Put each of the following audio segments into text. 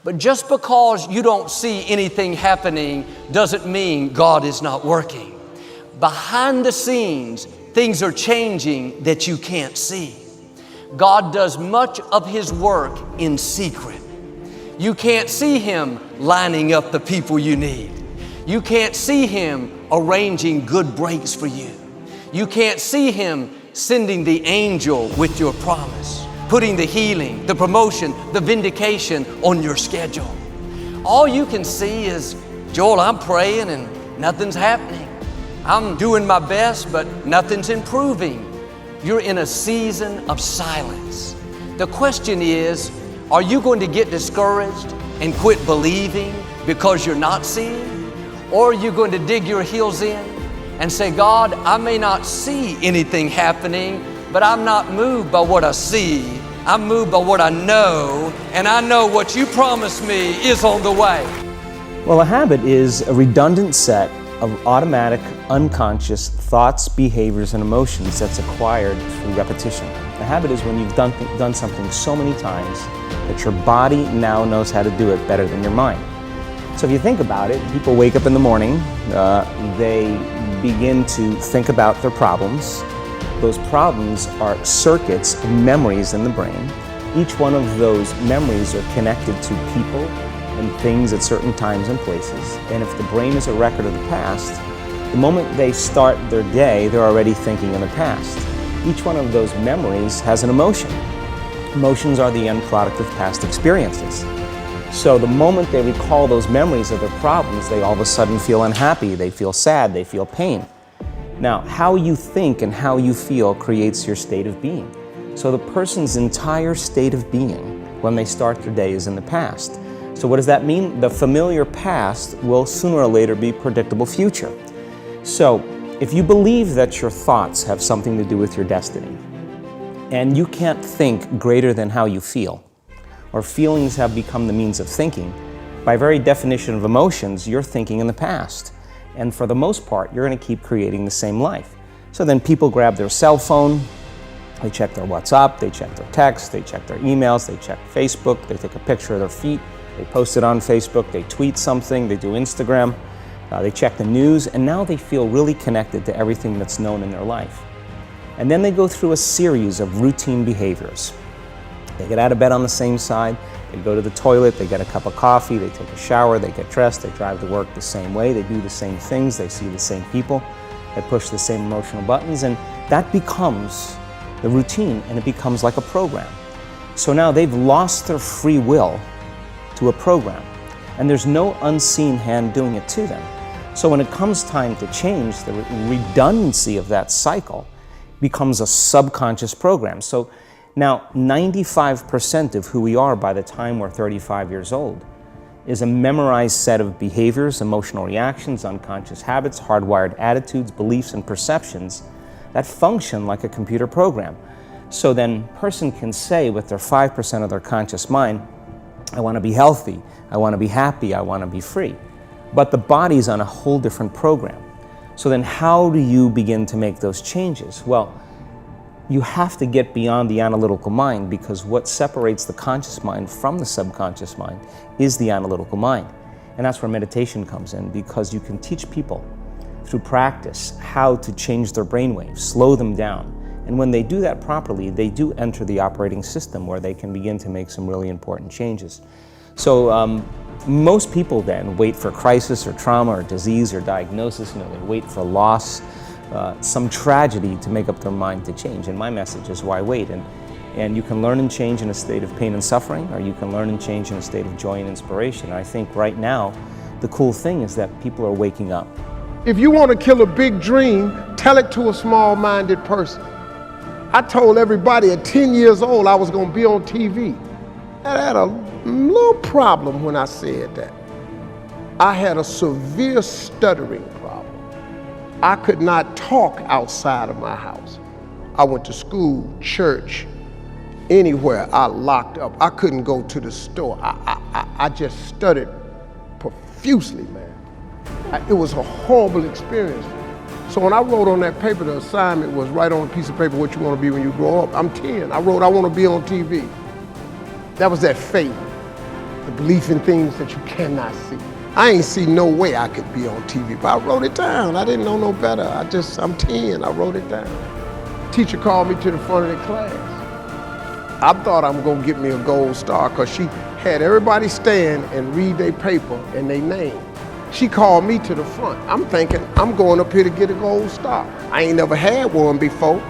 But just because you don't see anything happening doesn't mean God is not working. Behind the scenes, things are changing that you can't see. God does much of His work in secret. You can't see Him lining up the people you need. You can't see Him arranging good breaks for you. You can't see Him sending the angel with your promise, putting the healing, the promotion, the vindication on your schedule. All you can see is, Joel, I'm praying and nothing's happening. I'm doing my best, but nothing's improving. You're in a season of silence. The question is, are you going to get discouraged and quit believing because you're not seeing? Or are you going to dig your heels in and say, God, I may not see anything happening, but I'm not moved by what I see. I'm moved by what I know, and I know what you promised me is on the way. Well, a habit is a redundant set of automatic, unconscious thoughts, behaviors, and emotions that's acquired through repetition. A habit is when you've done something so many times that your body now knows how to do it better than your mind. So if you think about it, people wake up in the morning, they begin to think about their problems. Those problems are circuits of memories in the brain. Each one of those memories are connected to people and things at certain times and places. And if the brain is a record of the past, the moment they start their day, they're already thinking in the past. Each one of those memories has an emotion. Emotions are the end product of past experiences. So the moment they recall those memories of their problems, they all of a sudden feel unhappy, they feel sad, they feel pain. Now, how you think and how you feel creates your state of being. So the person's entire state of being when they start their day is in the past. So what does that mean? The familiar past will sooner or later be predictable future. So if you believe that your thoughts have something to do with your destiny, and you can't think greater than how you feel, or feelings have become the means of thinking, by very definition of emotions, you're thinking in the past. And for the most part, you're going to keep creating the same life. So then people grab their cell phone, they check their WhatsApp, they check their texts, they check their emails, they check Facebook, they take a picture of their feet, they post it on Facebook, they tweet something, they do Instagram, they check the news, and now they feel really connected to everything that's known in their life. And then they go through a series of routine behaviors. They get out of bed on the same side, they go to the toilet, they get a cup of coffee, they take a shower, they get dressed, they drive to work the same way, they do the same things, they see the same people, they push the same emotional buttons, and that becomes the routine, and it becomes like a program. So now they've lost their free will to a program, and there's no unseen hand doing it to them. So when it comes time to change, the redundancy of that cycle becomes a subconscious program. So now 95% of who we are by the time we're 35 years old is a memorized set of behaviors, emotional reactions, unconscious habits, hardwired attitudes, beliefs, and perceptions that function like a computer program. So then a person can say with their 5% of their conscious mind, I want to be healthy, I want to be happy, I want to be free. But the body's on a whole different program. So then how do you begin to make those changes? Well, you have to get beyond the analytical mind, because what separates the conscious mind from the subconscious mind is the analytical mind. And that's where meditation comes in, because you can teach people through practice how to change their brainwaves, slow them down. And when they do that properly, they do enter the operating system where they can begin to make some really important changes. So most people then wait for crisis or trauma or disease or diagnosis. They wait for loss, some tragedy to make up their mind to change. And my message is, why wait? And you can learn and change in a state of pain and suffering, or you can learn and change in a state of joy and inspiration. And I think right now, the cool thing is that people are waking up. If you want to kill a big dream, tell it to a small-minded person. I told everybody at 10 years old I was going to be on TV. I had a little problem when I said that. I had a severe stuttering problem. I could not talk outside of my house. I went to school, church, anywhere. I locked up. I couldn't go to the store. I just stuttered profusely, man. It was a horrible experience. So when I wrote on that paper, the assignment was write on a piece of paper what you want to be when you grow up. I'm 10. I wrote, I want to be on TV. That was that fate. the belief in things that you cannot see. I ain't see no way I could be on TV, but I wrote it down. I didn't know no better. I'm 10, I wrote it down. Teacher called me to the front of the class. I thought I'm gonna get me a gold star because she had everybody stand and read their paper and their name. She called me to the front. I'm thinking, I'm going up here to get a gold star. I ain't never had one before.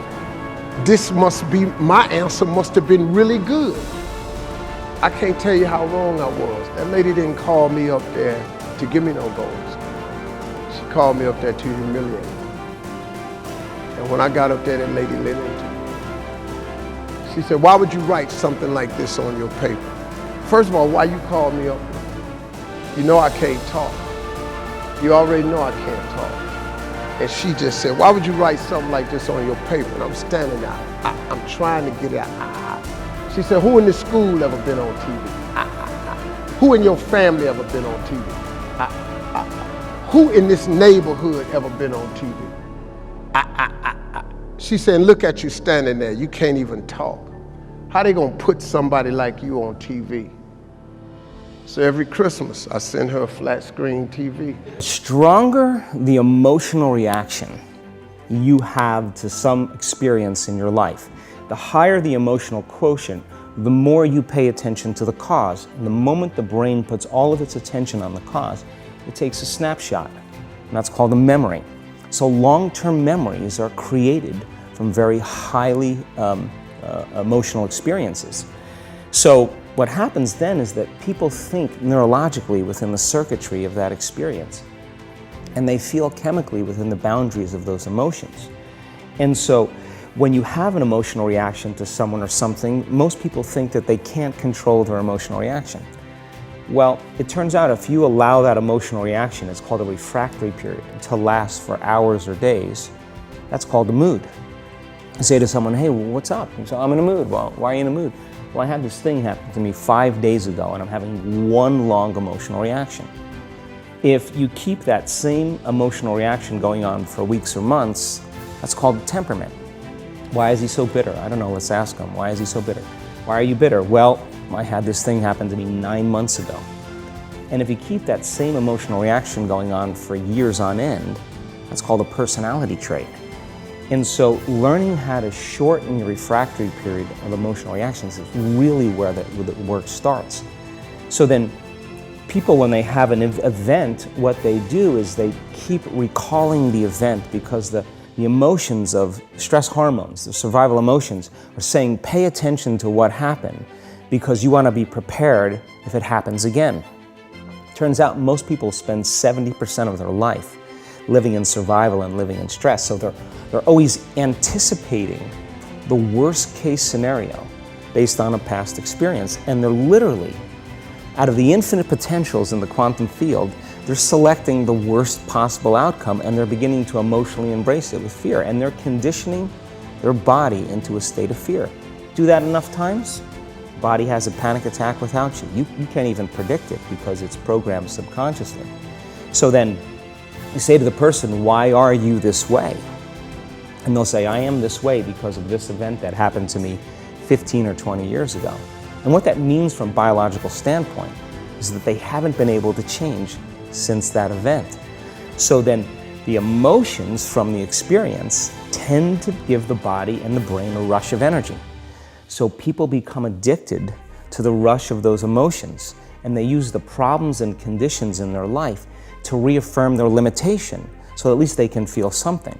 This must be, my answer must have been really good. I can't tell you how wrong I was. That lady didn't call me up there to give me no gold star. She called me up there to humiliate me. And when I got up there, that lady lit into me. She said, why would you write something like this on your paper? First of all, why you called me up? You know I can't talk. You already know I can't talk. And she just said, why would you write something like this on your paper? And I'm standing there. I'm trying to get it out. She said, who in this school ever been on TV? Who in your family ever been on TV? Who in this neighborhood ever been on TV? She said, look at you standing there. You can't even talk. How they gonna put somebody like you on TV? So every Christmas, I send her a flat screen TV. Stronger the emotional reaction you have to some experience in your life, the higher the emotional quotient, the more you pay attention to the cause. And the moment the brain puts all of its attention on the cause, it takes a snapshot, and that's called a memory. So long-term memories are created from very highly emotional experiences. So what happens then is that people think neurologically within the circuitry of that experience, and they feel chemically within the boundaries of those emotions. And so when you have an emotional reaction to someone or something, most people think that they can't control their emotional reaction. Well, it turns out if you allow that emotional reaction, it's called a refractory period, to last for hours or days, that's called a mood. You say to someone, hey, what's up? You say, I'm in a mood. Well, why are you in a mood? Well, I had this thing happen to me 5 days ago and I'm having one long emotional reaction. If you keep that same emotional reaction going on for weeks or months, that's called temperament. Why is he so bitter? I don't know, let's ask him. Why is he so bitter? Why are you bitter? Well, I had this thing happen to me 9 months ago. And if you keep that same emotional reaction going on for years on end, that's called a personality trait. And so learning how to shorten your refractory period of emotional reactions is really where the work starts. So then people, when they have an event, what they do is they keep recalling the event because the emotions of stress hormones, the survival emotions, are saying pay attention to what happened because you want to be prepared if it happens again. Turns out most people spend 70% of their life living in survival and living in stress. So they're always anticipating the worst case scenario based on a past experience. And they're literally, out of the infinite potentials in the quantum field, they're selecting the worst possible outcome and they're beginning to emotionally embrace it with fear. And they're conditioning their body into a state of fear. Do that enough times, the body has a panic attack without you. You can't even predict it because it's programmed subconsciously. So then you say to the person, why are you this way? And they'll say, I am this way because of this event that happened to me 15 or 20 years ago. And what that means from a biological standpoint is that they haven't been able to change since that event. So then the emotions from the experience tend to give the body and the brain a rush of energy. So people become addicted to the rush of those emotions, and they use the problems and conditions in their life to reaffirm their limitation, so at least they can feel something.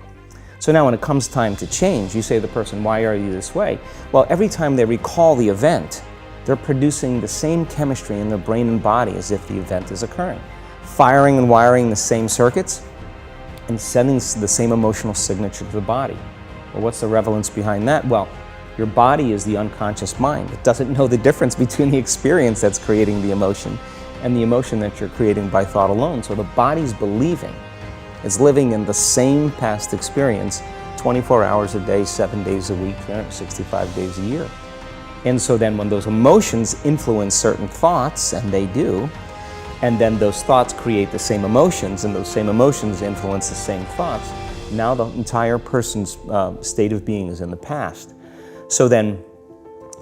So now when it comes time to change, you say to the person, why are you this way? Well, every time they recall the event, they're producing the same chemistry in their brain and body as if the event is occurring, firing and wiring the same circuits and sending the same emotional signature to the body. Well, what's the relevance behind that? Well, your body is the unconscious mind. It doesn't know the difference between the experience that's creating the emotion and the emotion that you're creating by thought alone. So the body's believing it's living in the same past experience 24 hours a day, 7 days a week, 365 days a year. And so then when those emotions influence certain thoughts, and they do, and then those thoughts create the same emotions, and those same emotions influence the same thoughts, now the entire person's state of being is in the past. So then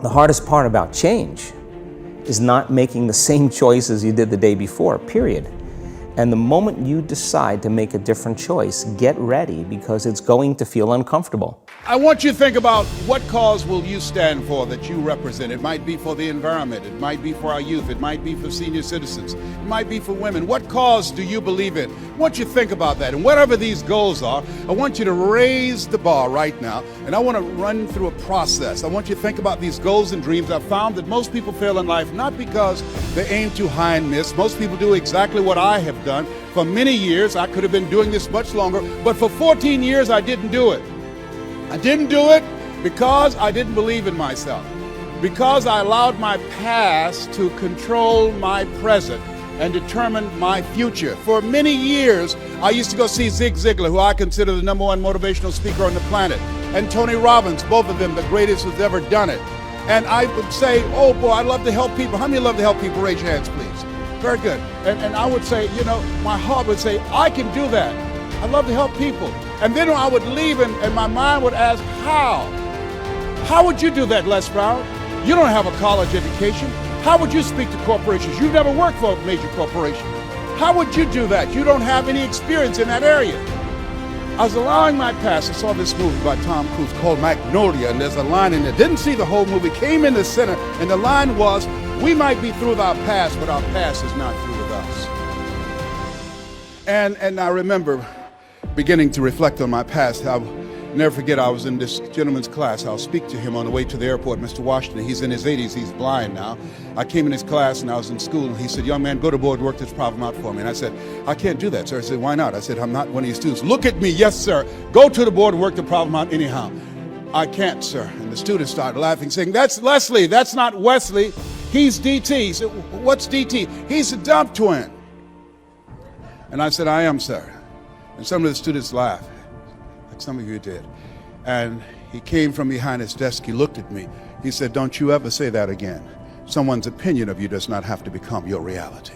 the hardest part about change is not making the same choices you did the day before, period. And the moment you decide to make a different choice, get ready, because it's going to feel uncomfortable. I want you to think about what cause will you stand for that you represent. It might be for the environment, it might be for our youth, it might be for senior citizens, it might be for women. What cause do you believe in? I want you to think about that. And whatever these goals are, I want you to raise the bar right now, and I want to run through a process. I want you to think about these goals and dreams. I've found that most people fail in life not because they aim too high and miss. Most people do exactly what I have done. For many years, I could have been doing this much longer, but for 14 years, I didn't do it. I didn't do it because I didn't believe in myself, because I allowed my past to control my present and determine my future. For many years, I used to go see Zig Ziglar, who I consider the #1 motivational speaker on the planet, and Tony Robbins, both of them the greatest who's ever done it. And I would say, oh boy, I love to help people. How many love to help people? Raise your hands, please. Very good. And I would say, you know, my heart would say, I can do that. I love to help people. And then I would leave and my mind would ask, how? How would you do that, Les Brown? You don't have a college education. How would you speak to corporations? You've never worked for a major corporation. How would you do that? You don't have any experience in that area. I was allowing my past. I saw this movie by Tom Cruise called Magnolia, and there's a line in there. Didn't see the whole movie, came in the center, and the line was, we might be through with our past, but our past is not through with us. And I remember beginning to reflect on my past. I'll never forget, I was in this gentleman's class. I'll speak to him on the way to the airport, Mr. Washington. He's in his 80s, he's blind now. I came in his class and I was in school, and he said, young man, go to board, work this problem out for me. And I said, I can't do that, sir. I said, why not? I said, I'm not one of your students. Look at me, yes, sir. Go to the board, work the problem out anyhow. I can't, sir. And the students started laughing, saying, that's Leslie, that's not Wesley. He's DT. He said, what's DT? He's a dump twin. And I said, I am, sir. And some of the students laughed, like some of you did. And he came from behind his desk, he looked at me. He said, don't you ever say that again. Someone's opinion of you does not have to become your reality.